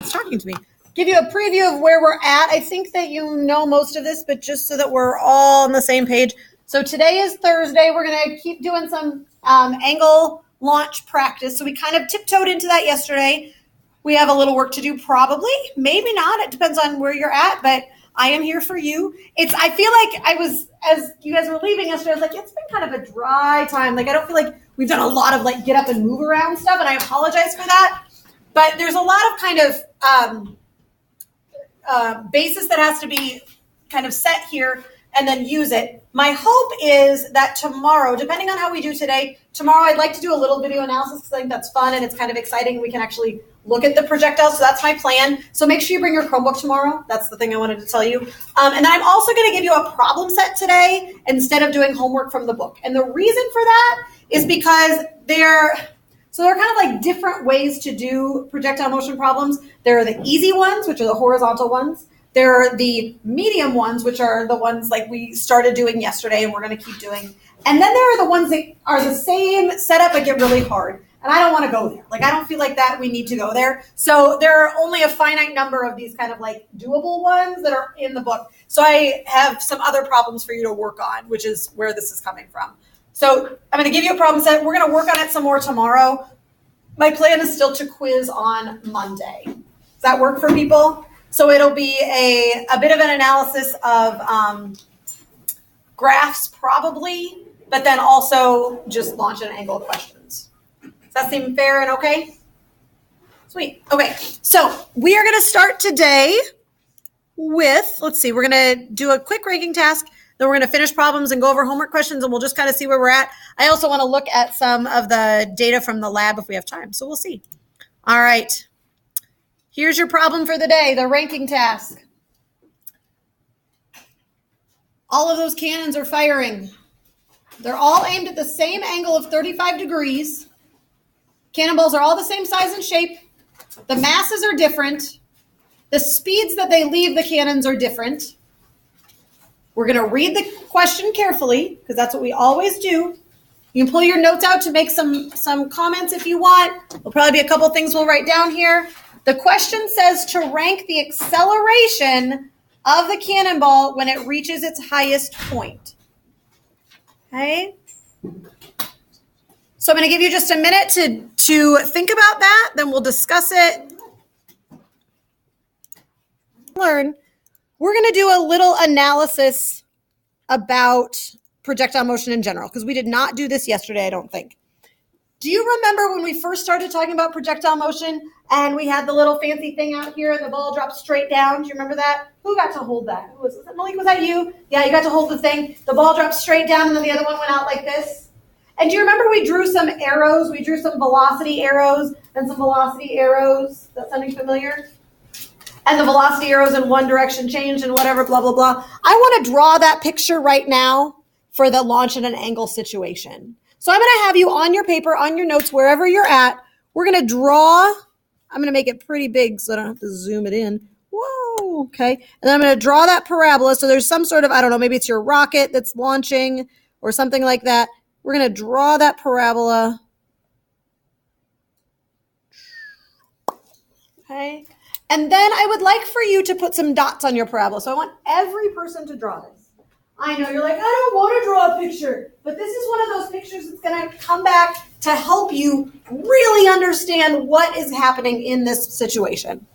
It's talking to me. Give you a preview of where we're at. I think that you know most of this, but just so that we're all on the same page. So today is Thursday. We're going to keep doing some angle launch practice. So we kind of tiptoed into that yesterday. We have a little work to do probably, maybe not. It depends on where you're at, but I am here for you. I feel like I was, as you guys were leaving yesterday, I was like, it's been kind of a dry time. Like, I don't feel like we've done a lot of like get up and move around stuff, and I apologize for that. But there's a lot of kind of basis that has to be kind of set here and then use it. My hope is that tomorrow, depending on how we do today, tomorrow I'd like to do a little video analysis because I think that's fun and it's kind of exciting. We can actually look at the projectiles. So that's my plan. So make sure you bring your Chromebook tomorrow. That's the thing I wanted to tell you. And then I'm also going to give you a problem set today instead of doing homework from the book. And the reason for that is because there are kind of like different ways to do projectile motion problems. There are the easy ones, which are the horizontal ones. There are the medium ones, which are the ones like we started doing yesterday and we're going to keep doing. And then there are the ones that are the same setup but get really hard. And I don't want to go there. Like, I don't feel like that we need to go there. So there are only a finite number of these kind of like doable ones that are in the book. So I have some other problems for you to work on, which is where this is coming from. So I'm going to give you a problem set. We're going to work on it some more tomorrow. My plan is still to quiz on Monday. Does that work for people? So it'll be a bit of an analysis of graphs probably, but then also just launch an angle of questions. Does that seem fair and okay? Sweet. Okay, so we are going to start today with, let's see, we're going to do a quick ranking task. Then we're going to finish problems and go over homework questions, and we'll just kind of see where we're at. I also want to look at some of the data from the lab if we have time, so we'll see. All right. Here's your problem for the day, the ranking task. All of those cannons are firing. They're all aimed at the same angle of 35 degrees. Cannonballs are all the same size and shape. The masses are different. The speeds that they leave the cannons are different. We're going to read the question carefully because that's what we always do. You can pull your notes out to make some comments if you want. There'll probably be a couple things we'll write down here. The question says to rank the acceleration of the cannonball when it reaches its highest point. Okay? So I'm going to give you just a minute to think about that. Then we'll discuss it. Learn. We're going to do a little analysis about projectile motion in general because we did not do this yesterday, I don't think. Do you remember when we first started talking about projectile motion and we had the little fancy thing out here and the ball dropped straight down? Do you remember that? Who got to hold that? Malik, was that you? Yeah, you got to hold the thing. The ball dropped straight down and then the other one went out like this. And do you remember we drew some arrows? We drew some velocity arrows and some velocity arrows. Is that sounding familiar? And the velocity arrows in one direction changed and whatever, blah, blah, blah. I want to draw that picture right now for the launch at an angle situation. So I'm going to have you on your paper, on your notes, wherever you're at. We're going to draw. I'm going to make it pretty big so I don't have to zoom it in. Whoa, okay. And then I'm going to draw that parabola. So there's some sort of, I don't know, maybe it's your rocket that's launching or something like that. We're going to draw that parabola. Okay. And then I would like for you to put some dots on your parabola. So I want every person to draw this. I know you're like, I don't want to draw a picture, but this is one of those pictures that's going to come back to help you really understand what is happening in this situation.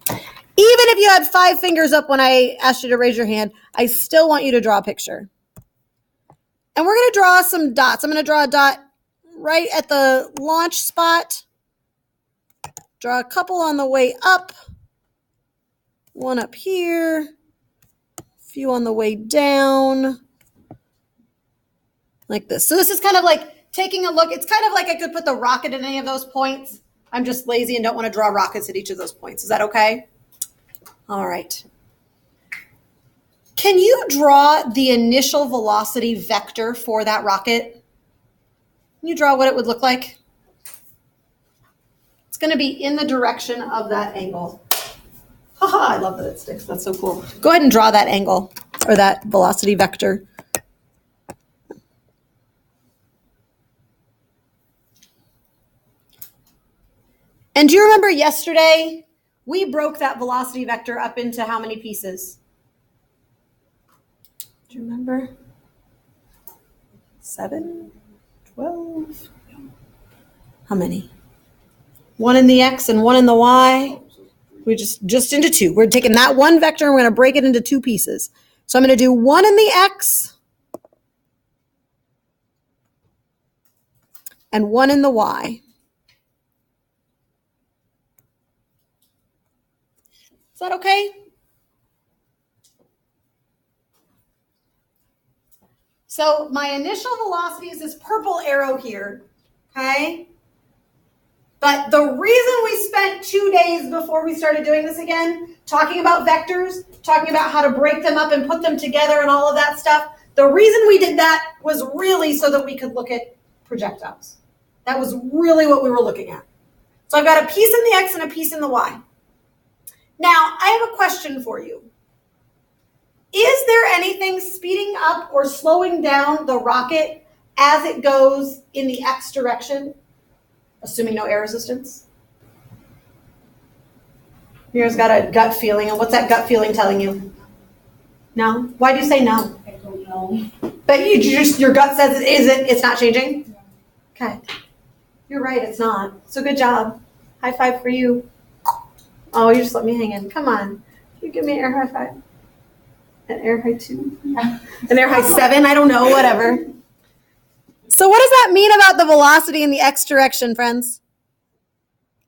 Even if you had 5 fingers up when I asked you to raise your hand, I still want you to draw a picture. And we're going to draw some dots. I'm going to draw a dot right at the launch spot. Draw a couple on the way up. One up here. Few on the way down like this. So this is kind of like taking a look. It's kind of like I could put the rocket in any of those points. I'm just lazy and don't want to draw rockets at each of those points. Is that okay? All right. Can you draw the initial velocity vector for that rocket? Can you draw what it would look like? It's going to be in the direction of that angle. Haha, I love that it sticks. That's so cool. Go ahead and draw that angle or that velocity vector. And do you remember yesterday we broke that velocity vector up into how many pieces? Do you remember? 7, 12. How many? 1 in the x and 1 in the y. We just into 2. We're taking that one vector and we're going to break it into 2 pieces. So I'm going to do 1 in the x and 1 in the y. Is that okay? So my initial velocity is this purple arrow here, okay? But the reason we spent 2 days before we started doing this again, talking about vectors, talking about how to break them up and put them together and all of that stuff, the reason we did that was really so that we could look at projectiles. That was really what we were looking at. So I've got a piece in the x and a piece in the y. Now, I have a question for you. Is there anything speeding up or slowing down the rocket as it goes in the x direction, assuming no air resistance? Mira's got a gut feeling, and what's that gut feeling telling you? No? Why do you say no? I don't know. But your gut says it's not changing? Okay. You're right, it's not. So good job. High five for you. Oh, you just let me hang in. Come on. You give me an air high five. An air high 2? Yeah. An air high 7? I don't know, whatever. So what does that mean about the velocity in the x direction, friends?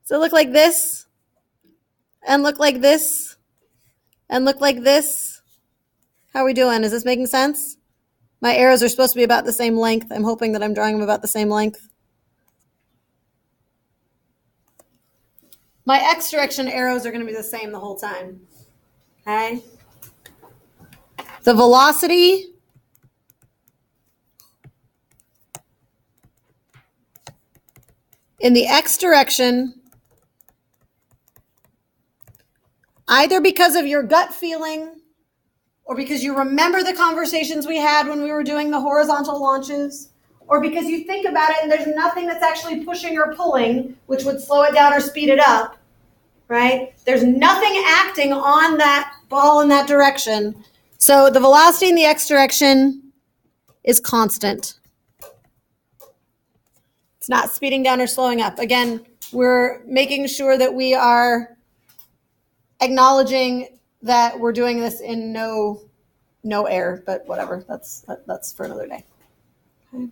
Does it look like this? And look like this? And look like this? How are we doing? Is this making sense? My arrows are supposed to be about the same length. I'm hoping that I'm drawing them about the same length. My x direction arrows are going to be the same the whole time. Okay? The velocity in the x direction, either because of your gut feeling or because you remember the conversations we had when we were doing the horizontal launches, or because you think about it and there's nothing that's actually pushing or pulling, which would slow it down or speed it up, right? There's nothing acting on that ball in that direction. So the velocity in the x direction is constant. It's not speeding down or slowing up. Again, we're making sure that we are acknowledging that we're doing this in no air, but whatever. That's for another day. Okay.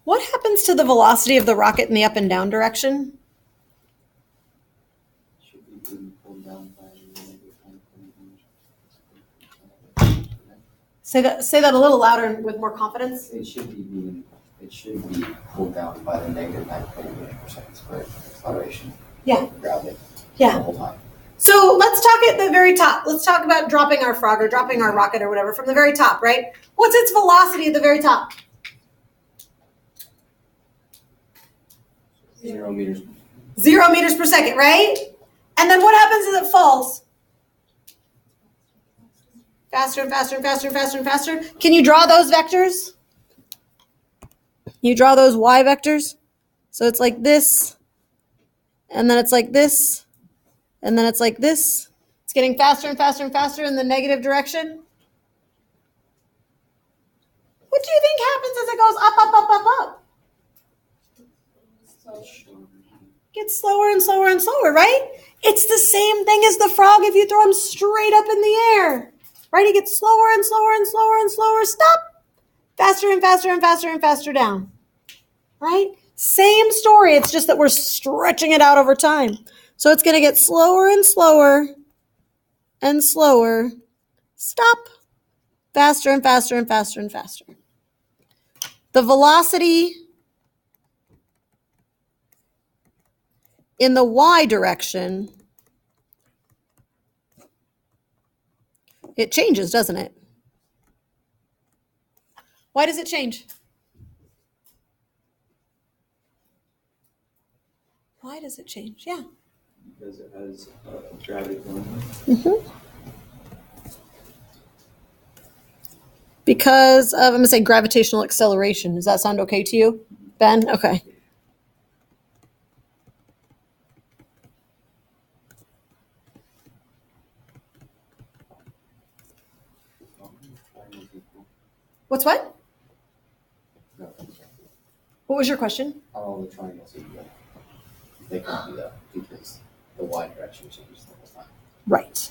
What happens to the velocity of the rocket in the up and down direction? Say that a little louder and with more confidence. It should be pulled down by the negative 9.8 meters per second squared acceleration. Yeah. Gravity. Yeah. The whole time. So let's talk at the very top. Let's talk about dropping our frog or dropping our rocket or whatever from the very top, right? What's its velocity at the very top? 0 meters. 0 meters per second, right? And then what happens as it falls? Faster and faster and faster and faster and faster. Can you draw those vectors? You draw those y vectors? So it's like this, and then it's like this, and then it's like this. It's getting faster and faster and faster in the negative direction. What do you think happens as it goes up, up, up, up, up? Gets slower and slower and slower, right? It's the same thing as the frog if you throw him straight up in the air. Right? He gets slower and slower and slower and slower. Stop. Faster and faster and faster and faster down. Right? Same story. It's just that we're stretching it out over time. So it's going to get slower and slower and slower. Stop. Faster and faster and faster and faster. The velocity in the y direction, it changes, doesn't it? Why does it change? Why does it change? Yeah. Because it has gravity pulling. Mm-hmm. Because of, I'm going to say gravitational acceleration. Does that sound okay to you, Ben? Okay. triangles equal? What's what? No, What was your question? how all the triangles equal? They can't do that because the y direction changes the whole time. Right.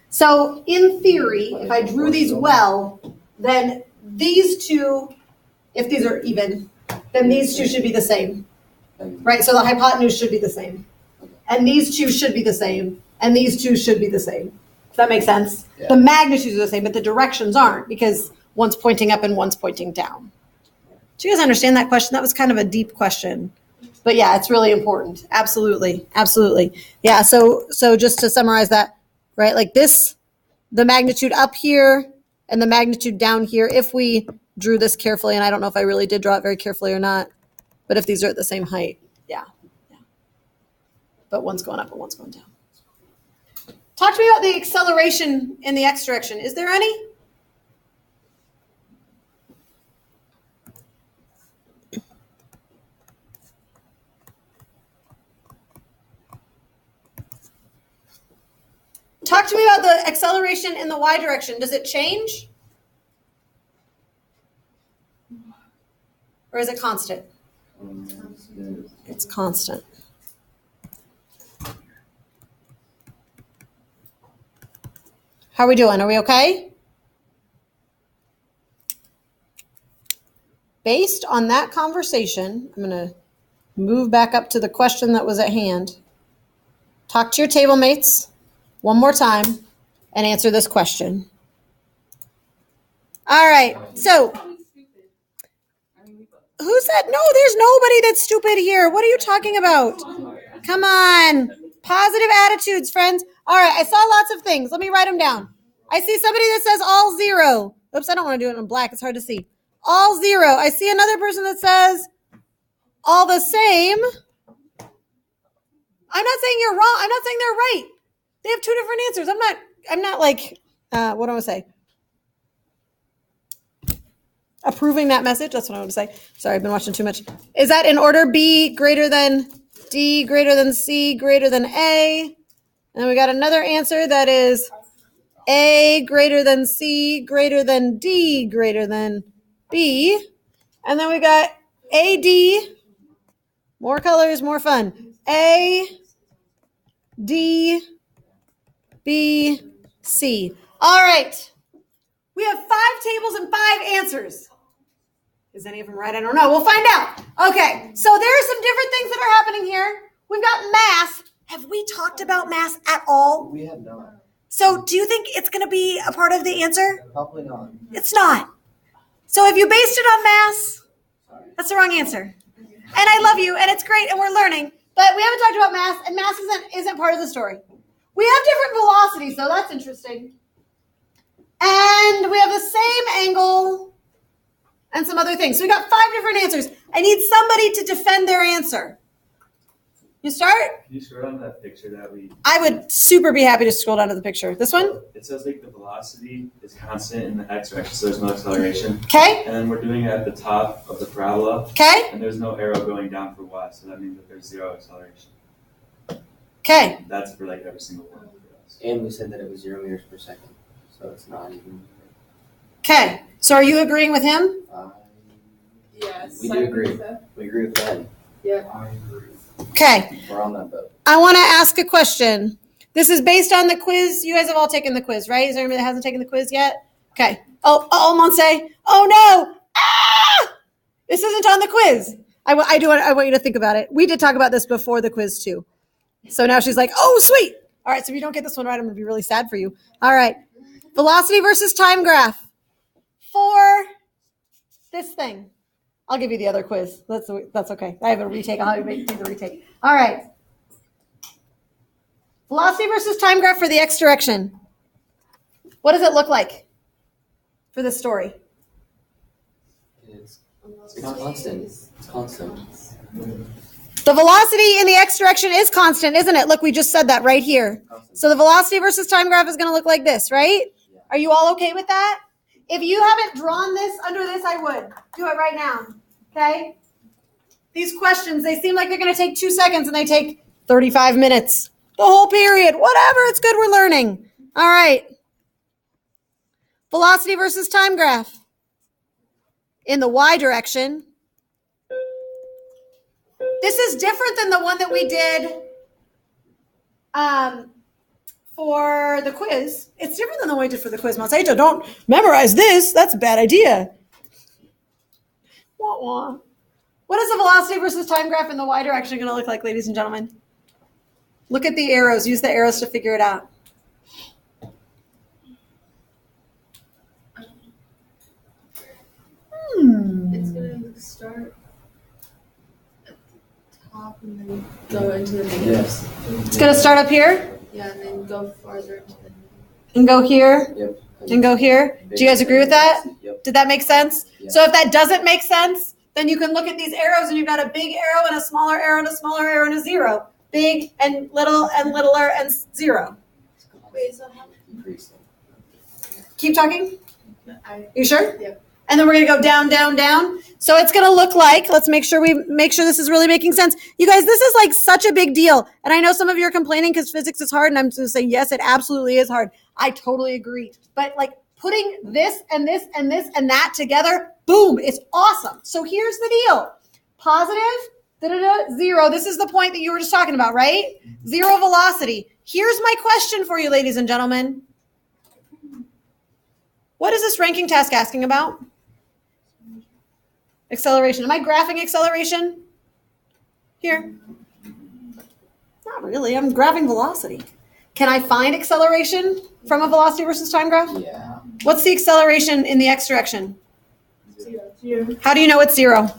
So in theory, if I drew these well, then these two, if these are even, then these two should be the same. And Right, so the hypotenuse should be the same. And these two should be the same. And these two should be the same. Does that make sense? Yeah. The magnitudes are the same, but the directions aren't because one's pointing up and one's pointing down. Do you guys understand that question? That was kind of a deep question. But yeah, it's really important. Absolutely. Absolutely. Yeah, so just to summarize that, right? Like this, the magnitude up here and the magnitude down here, if we drew this carefully, and I don't know if I really did draw it very carefully or not, but if these are at the same height, yeah. But one's going up and one's going down. Talk to me about the acceleration in the x direction. Is there any? Talk to me about the acceleration in the y direction. Does it change? Or is it constant? It's constant. How are we doing? Are we okay? Based on that conversation, I'm going to move back up to the question that was at hand. Talk to your table mates one more time and answer this question. All right. So, who said no? There's nobody that's stupid here. What are you talking about? Come on. Positive attitudes, friends. All right. I saw lots of things. Let me write them down. I see somebody that says all zero. Oops, I don't want to do it in black. It's hard to see. All zero. I see another person that says all the same. I'm not saying you're wrong. I'm not saying they're right. They have two different answers. I'm not like, what do I want to say? Approving that message. That's what I want to say. Sorry, I've been watching too much. Is that in order B greater than D greater than C greater than A? And we got another answer that is A greater than C greater than D greater than B. And then we got AD, more colors, more fun. A, D, B, C. All right. We have 5 tables and 5 answers. Is any of them right? I don't know. We'll find out. Okay. So there are some different things that are happening here. We've got mass. Have we talked about mass at all? we have not. So do you think it's going to be a part of the answer? Probably not. It's not. So if you based it on mass, that's the wrong answer. And I love you, and it's great, and we're learning. But we haven't talked about mass, and mass isn't part of the story. We have different velocities, though. That's interesting. And we have the same angle and some other things. So we got 5 different answers. I need somebody to defend their answer. You start? Can you scroll down to that picture that we... I would super be happy to scroll down to the picture. This one? It says like the velocity is constant in the x direction, so there's no acceleration. Okay. And then we're doing it at the top of the parabola. Okay. And there's no arrow going down for y, so that means that there's 0 acceleration. Okay. That's for like every single one for us. And we said that it was 0 meters per second, so it's not even. Okay. So are you agreeing with him? Yes. We do agree. We agree with Ben. Yeah. I agree. Okay. We're on that boat. I want to ask a question. This is based on the quiz. You guys have all taken the quiz, right? Is there anybody that hasn't taken the quiz yet? Okay. Oh, Monse. Oh, no. Ah! This isn't on the quiz. I want you to think about it. We did talk about this before the quiz, too. So now she's like, oh, sweet. All right, so if you don't get this one right, I'm going to be really sad for you. All right. Velocity versus time graph for this thing. I'll give you the other quiz. That's okay. I have a retake. I'll have you do the retake. All right. Velocity versus time graph for the x direction. What does it look like for this story? It's constant. It's constant. The velocity in the x direction is constant, isn't it? Look, we just said that right here. So the velocity versus time graph is going to look like this, right? Are you all okay with that? If you haven't drawn this under this, I would. Do it right now, okay? These questions, they seem like they're going to take 2 seconds, and they take 35 minutes. The whole period. Whatever, it's good we're learning. All right. velocity versus time graph. In the y direction. This is different than the one that we did for the quiz. It's different than the one we did for the quiz. Monsaito, don't memorize this. That's a bad idea. Wah, wah. What is the velocity versus time graph in the y direction going to look like, ladies and gentlemen? Look at the arrows. Use the arrows to figure it out. It's gonna start at the top and then go into the negative. Yes. It's going to start up here Yeah, and then go farther into the and go here Yep. and go here. Do you guys agree with that? Yep. Did that make sense? Yeah. So if that doesn't make sense, then you can look at these arrows and you've got a big arrow and a smaller arrow and a smaller arrow and a zero. Big and littler and zero. Wait, so how Increasing. Keep talking. I You sure? Yep. And then we're going to go down, down, down. So it's going to look like, let's make sure this is really making sense. You guys, this is like such a big deal. And I know some of you are complaining because physics is hard. And I'm just going to say, yes, it absolutely is hard. I totally agree. But like putting this and this and this and that together, boom, it's awesome. So here's the deal. Positive, zero. This is the point that you were just talking about, right? Zero velocity. Here's my question for you, ladies and gentlemen. What is this ranking task asking about? Acceleration. Am I graphing acceleration? Here. Not really. I'm graphing velocity. Can I find acceleration from a velocity versus time graph? Yeah. What's the acceleration in the x direction? zero. How do you know it's zero?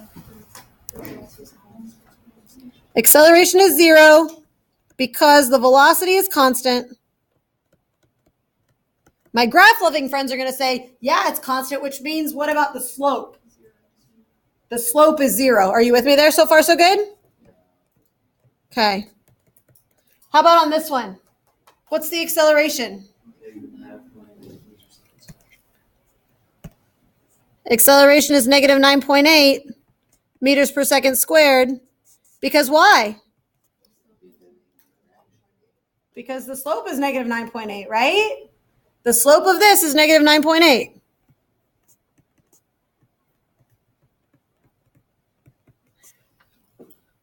Acceleration is zero because the velocity is constant. My graph loving friends are going to say, yeah, it's constant, which means what about the slope? The slope is zero. Are you with me there? So far, so good? Okay. How about on this one? What's the acceleration? Acceleration is negative 9.8 meters per second squared. Because why? Because the slope is negative 9.8, right? The slope of this is negative 9.8.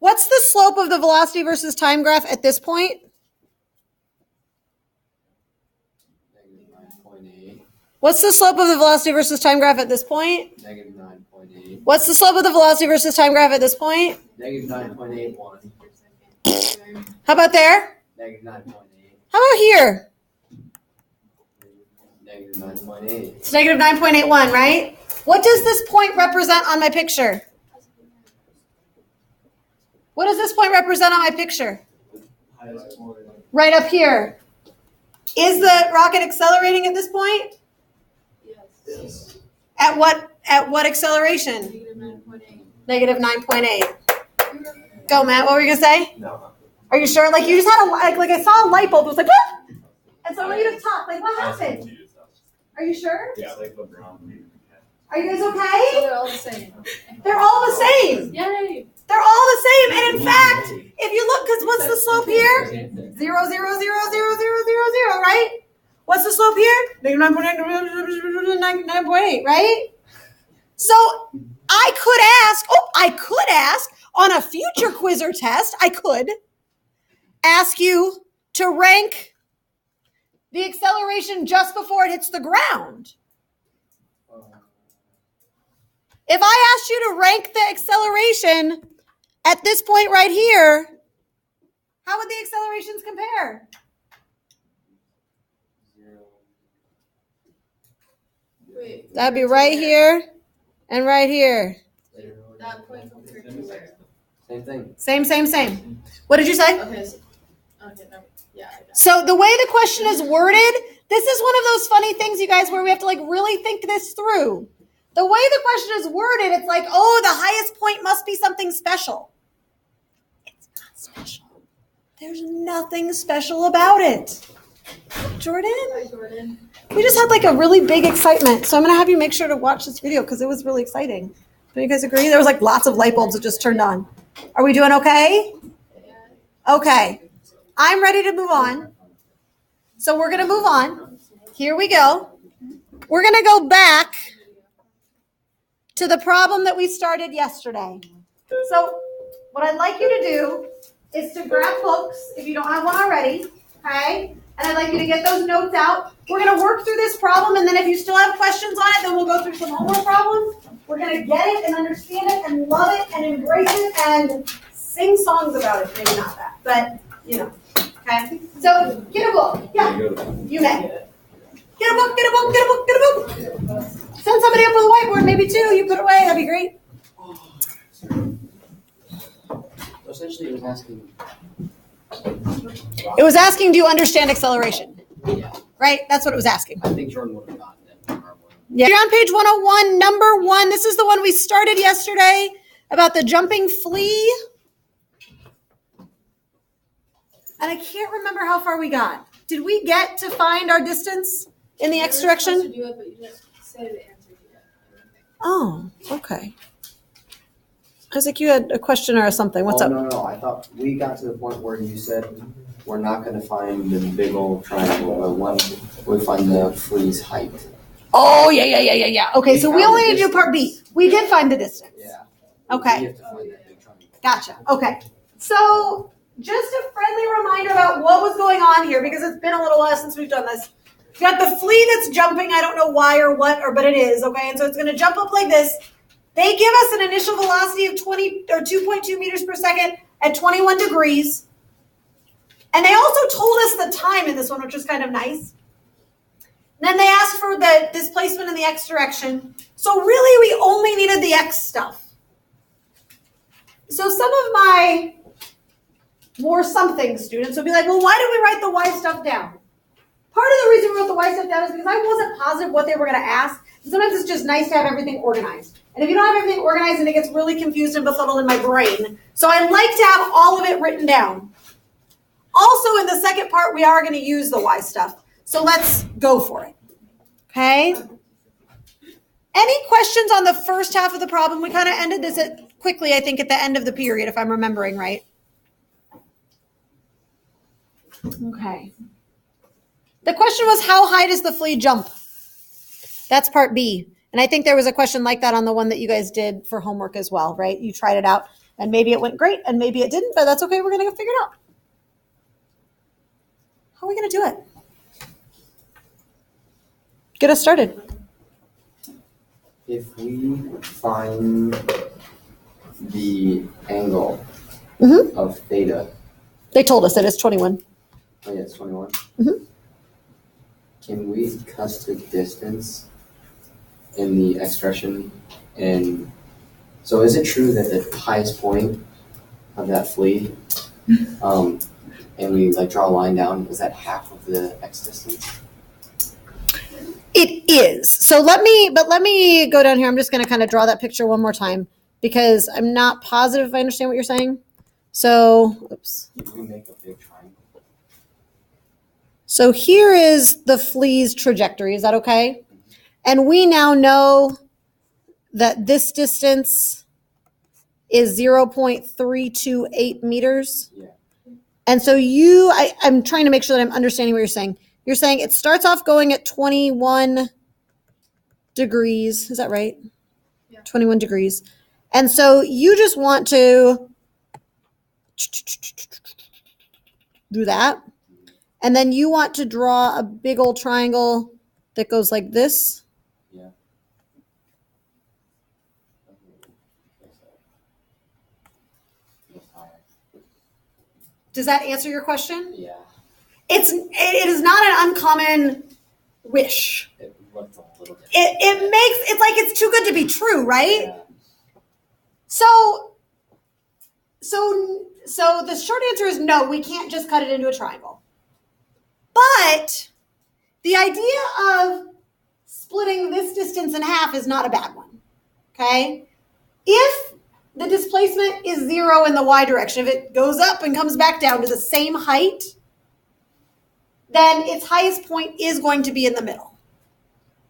What's the slope of the velocity versus time graph at this point? -9.8. What's the slope of the velocity versus time graph at this point? -9.8. What's the slope of the velocity versus time graph at this point? -9.81. How about there? -9.8. How about here? -9.8. It's negative 9.81, right? What does this point represent on my picture? What does this point represent on my picture? Right up here. Is the rocket accelerating at this point? Yes. At what acceleration? Negative 9.8. Negative 9.8. Go, Matt. What were you gonna say? No. Are you sure? Like you just had like I saw a light bulb. It was like what? And so you just talked. Like what happened? Are you sure? Yeah, like LeBron. Are you guys So okay? they're all the same. They're all the same. Yay! They're all the same. And in fact, if you look, because what's the slope here? 0, 0, 0, 0, 0, 0, 0, right? What's the slope here? Negative 9.8, 9.8, right? So I could ask on a future quiz or test, I could ask you to rank the acceleration just before it hits the ground. If I asked you to rank the acceleration at this point right here, how would the accelerations compare? Wait. That'd be right here and right here. That point compared to where? Same thing. Same. What did you say? Okay. Okay. No. Yeah. I got it. So the way the question is worded, this is one of those funny things, you guys, where we have to like really think this through. The way the question is worded, it's like, oh, the highest point must be something special. It's not special. There's nothing special about it. Jordan? Hi, Jordan. We just had like a really big excitement. So I'm going to have you make sure to watch this video because it was really exciting. Do you guys agree? There was like lots of light bulbs that just turned on. Are we doing okay? Okay. I'm ready to move on. So we're going to move on. Here we go. we're going to go back to the problem that we started yesterday. So what I'd like you to do is to grab books if you don't have one already, okay? And I'd like you to get those notes out. We're going to work through this problem, and then if you still have questions on it, then we'll go through some homework problems. We're going to get it and understand it and love it and embrace it and sing songs about it. Maybe not that, but, you know, okay? So get a book. Yeah, you may. Get a book, get a book, get a book, get a book. Send somebody up with a whiteboard, maybe two. You put away, that'd be great. Essentially, it was asking. It was asking, do you understand acceleration? Yeah. Right? That's what it was asking. I think Jordan would have gotten it. Yeah. You're on page 101, number 1. This is the one we started yesterday about the jumping flea. And I can't remember how far we got. Did we get to find our distance in the X direction? To do it, but you didn't say the answer yet. Oh, okay. I was like, you had a question or something. What's up? No. I thought we got to the point where you said we're not going to find the big old triangle, but one we find the flea's height. Oh, yeah. Okay, so we only need to do part B. We did find the distance. Yeah. Okay. We have to find that big triangle. Gotcha. Okay. So just a friendly reminder about what was going on here, because it's been a little while since we've done this. We got the flea that's jumping. I don't know why or what, but it is. Okay, and so it's going to jump up like this. They give us an initial velocity of 20 or 2.2 meters per second at 21 degrees. And they also told us the time in this one, which is kind of nice. And then they asked for the displacement in the X direction. So really, we only needed the X stuff. So some of my more something students would be like, well, why did we write the Y stuff down? Part of the reason we wrote the Y stuff down is because I wasn't positive what they were going to ask. And sometimes it's just nice to have everything organized. And if you don't have everything organized, then it gets really confused and befuddled in my brain. So I like to have all of it written down. Also, in the second part, we are going to use the Y stuff. So let's go for it. Okay? Any questions on the first half of the problem? We kind of ended this quickly, I think, at the end of the period, if I'm remembering right. Okay. The question was, how high does the flea jump? That's part B. And I think there was a question like that on the one that you guys did for homework as well, right? You tried it out, and maybe it went great, and maybe it didn't, but that's okay. We're going to figure it out. How are we going to do it? Get us started. If we find the angle of theta. They told us that it's 21. Oh, yeah, it's 21. Mm-hmm. Can we cut the distance in the expression? And so is it true that the highest point of that flea, and we like draw a line down, is that half of the X distance? It is. So let me go down here. I'm just going to kind of draw that picture one more time because I'm not positive if I understand what you're saying. So, oops. If we make a big triangle. So here is the flea's trajectory. Is that okay? And we now know that this distance is 0.328 meters. Yeah. And so I'm trying to make sure that I'm understanding what you're saying. You're saying it starts off going at 21 degrees. Is that right? Yeah. 21 degrees. And so you just want to do that. And then you want to draw a big old triangle that goes like this. Yeah. Does that answer your question? Yeah. It is not an uncommon wish. It looked a little different. It's like it's too good to be true, right? Yeah. So the short answer is no, we can't just cut it into a triangle. But the idea of splitting this distance in half is not a bad one, okay? If the displacement is 0 in the Y direction, if it goes up and comes back down to the same height, then its highest point is going to be in the middle.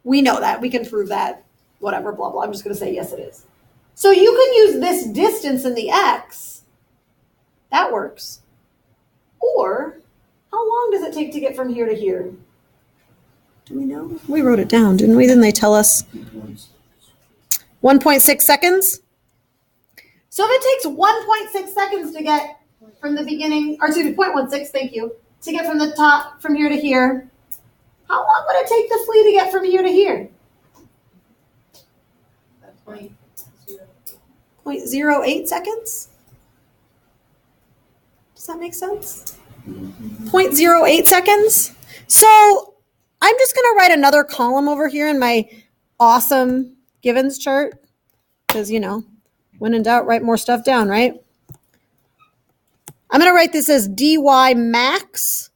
We know that. We can prove that. Whatever, blah, blah. I'm just going to say, yes, it is. So you can use this distance in the X. That works. Or, how long does it take to get from here to here? Do we know? We wrote it down, didn't we? Didn't they tell us? 1.6 seconds. So if it takes 1.6 seconds to get from the beginning, or excuse me, 0.16, thank you, to get from the top, from here to here, how long would it take the flea to get from here to here? 0.08 seconds? Does that make sense? 0.08 seconds? So I'm just going to write another column over here in my awesome givens chart because, you know, when in doubt, write more stuff down, right? I'm going to write this as dy max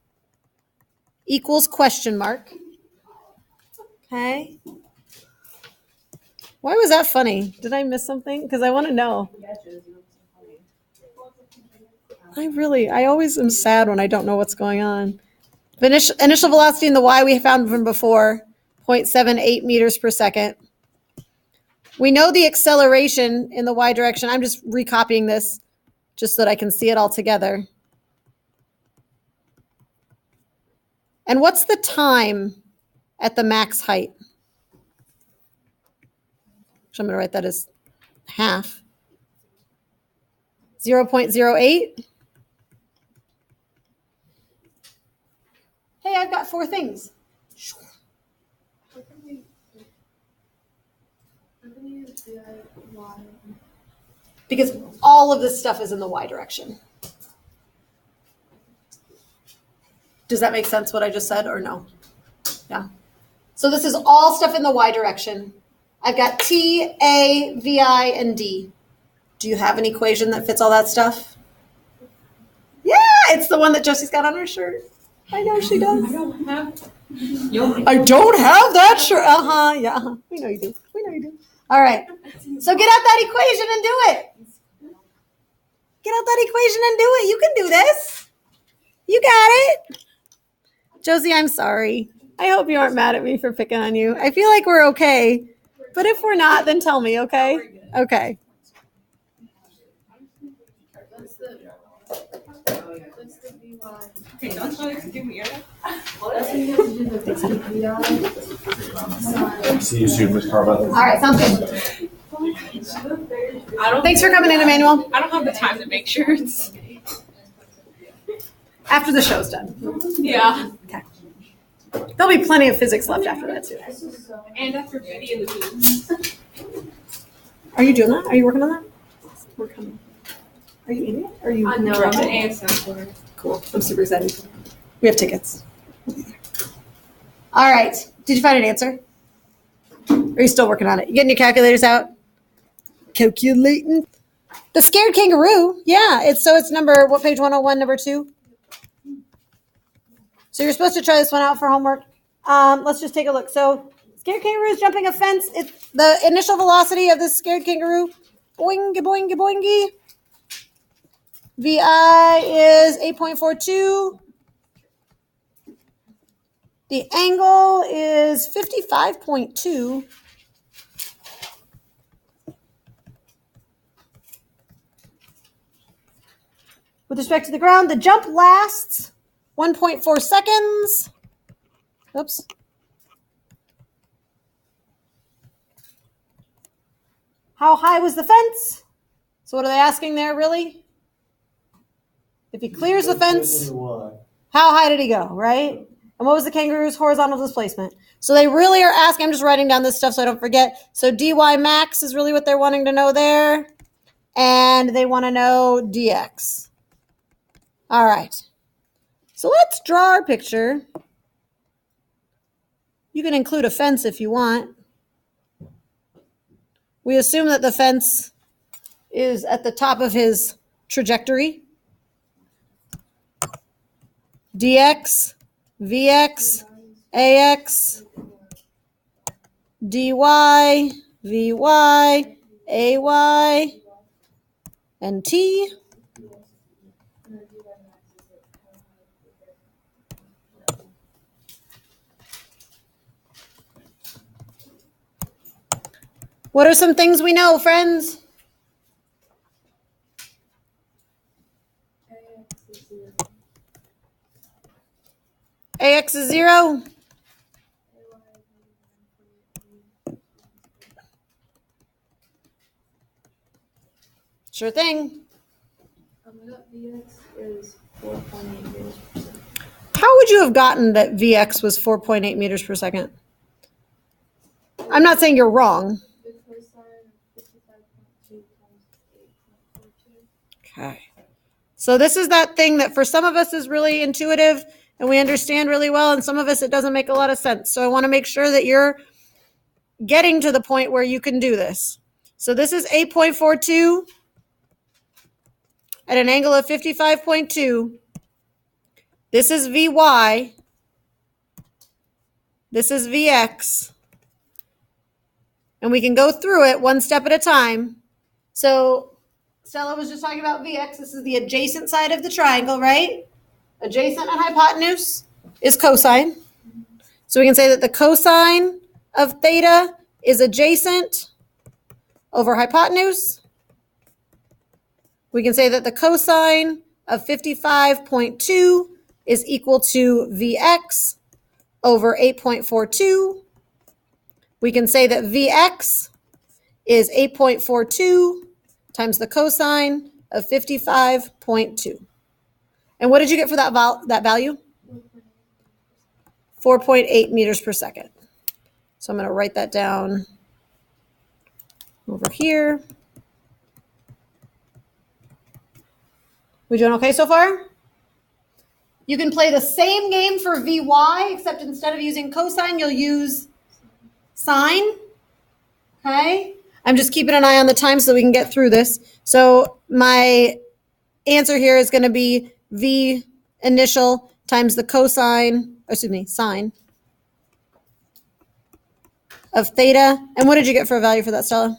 equals question mark. Okay. Why was that funny? Did I miss something? Because I want to know. I always am sad when I don't know what's going on. Initial velocity in the y we found from before, 0.78 meters per second. We know the acceleration in the y direction. I'm just recopying this just so that I can see it all together. And what's the time at the max height? So I'm going to write that as half. 0.08. Hey, I've got 4 things. Sure. Because all of this stuff is in the y direction. Does that make sense what I just said or no? Yeah. So this is all stuff in the y direction. I've got T, A, VI, and D. Do you have an equation that fits all that stuff? Yeah, it's the one that Josie's got on her shirt. I know she does. I don't have that shirt. Yeah. We know you do. All right. So get out that equation and do it. Get out that equation and do it. You can do this. You got it. Josie, I'm sorry. I hope you aren't mad at me for picking on you. I feel like we're okay. But if we're not, then tell me, okay? Okay. Okay, don't try to give me your See you soon, Miss Carva. All right, sounds good. Thanks for coming in, Emmanuel. I don't have the time to make shirts. After the show's done. Yeah. Okay. There'll be plenty of physics left after that, too. And after Beauty and the Beast. Are you doing that? Are you working on that? We're coming. Are you in it? Are you? No, I'm an answer for it. Cool. I'm super excited. We have tickets. All right. Did you find an answer? Or are you still working on it? You getting your calculators out? Calculating. The scared kangaroo. Yeah. It's number, what page 101, number 2? So you're supposed to try this one out for homework. Let's just take a look. So scared kangaroo is jumping a fence. It's the initial velocity of this scared kangaroo. Boingy, boingy, boingy. VI is 8.42. The angle is 55.2. With respect to the ground, the jump lasts 1.4 seconds. Oops. How high was the fence? So what are they asking there, really? If he clears the fence, how high did he go, right? And what was the kangaroo's horizontal displacement? So they really are asking, I'm just writing down this stuff so I don't forget. So dy max is really what they're wanting to know there. And they want to know dx. All right. So let's draw our picture. You can include a fence if you want. We assume that the fence is at the top of his trajectory. dx, vx, ax, dy, vy, ay, and t. What are some things we know, friends? Ax is 0. Sure thing. I got Vx is 4.8 meters per second. How would you have gotten that Vx was 4.8 meters per second? I'm not saying you're wrong. The cosine of 55.2 times 8.42. Okay. So this is that thing that for some of us is really intuitive and we understand really well, and some of us it doesn't make a lot of sense. So I want to make sure that you're getting to the point where you can do this. So this is 8.42 at an angle of 55.2. This is Vy. This is Vx. And we can go through it one step at a time. So Stella was just talking about Vx. This is the adjacent side of the triangle, right? Adjacent and hypotenuse is cosine. So we can say that the cosine of theta is adjacent over hypotenuse. We can say that the cosine of 55.2 is equal to Vx over 8.42. We can say that Vx is 8.42 times the cosine of 55.2. And what did you get for that value? 4.8 meters per second. So I'm going to write that down over here. We doing okay so far? You can play the same game for Vy, except instead of using cosine, you'll use sine. Okay? I'm just keeping an eye on the time so we can get through this. So my answer here is going to be V initial times the cosine, sine of theta. And what did you get for a value for that, Stella?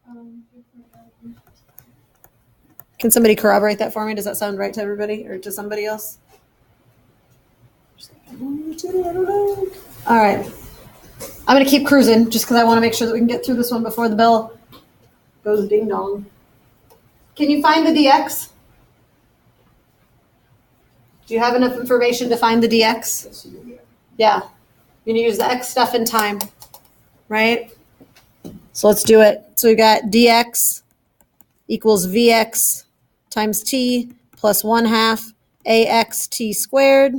3.9. Can somebody corroborate that for me? Does that sound right to everybody or to somebody else? I don't know. All right. I'm going to keep cruising just because I want to make sure that we can get through this one before the bell goes ding dong. Can you find the dx? Do you have enough information to find the dx? Yeah. You're going to use the x stuff in time, right? So let's do it. So we've got dx equals vx times t plus 1/2 ax t squared.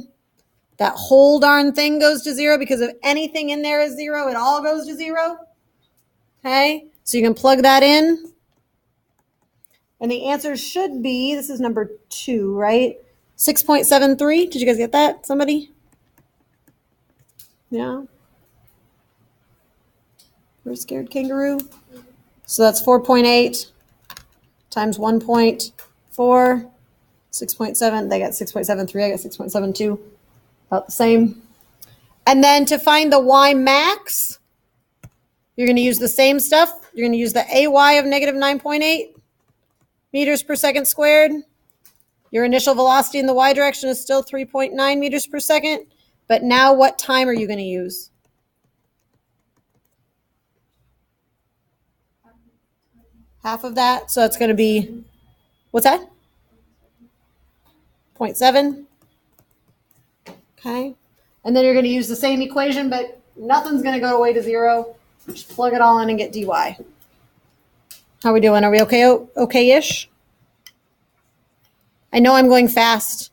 That whole darn thing goes to 0 because if anything in there is 0, it all goes to 0. Okay, so you can plug that in. And the answer should be, this is number 2, right? 6.73. Did you guys get that? Somebody? Yeah. We're scared kangaroo. So that's 4.8 times 1.4, 6.7. They got 6.73. I got 6.72. About the same. And then to find the y max, you're going to use the same stuff. You're going to use the ay of negative 9.8 meters per second squared. Your initial velocity in the y direction is still 3.9 meters per second. But now what time are you going to use? Half of that. So it's going to be, what's that? 0.7. Okay. And then you're going to use the same equation, but nothing's going to go away to 0. Just plug it all in and get dy. How are we doing? Are we okay? Okay-ish? I know I'm going fast.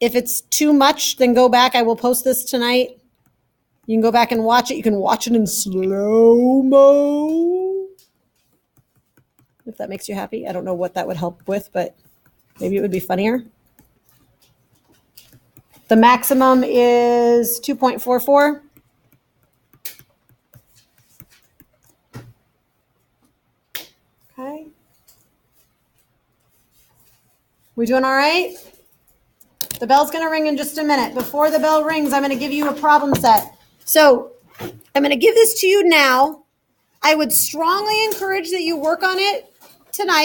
If it's too much, then go back. I will post this tonight. You can go back and watch it. You can watch it in slow-mo. If that makes you happy. I don't know what that would help with, but maybe it would be funnier. The maximum is 2.44. Okay. We doing all right? The bell's going to ring in just a minute. Before the bell rings, I'm going to give you a problem set. So I'm going to give this to you now. I would strongly encourage that you work on it tonight.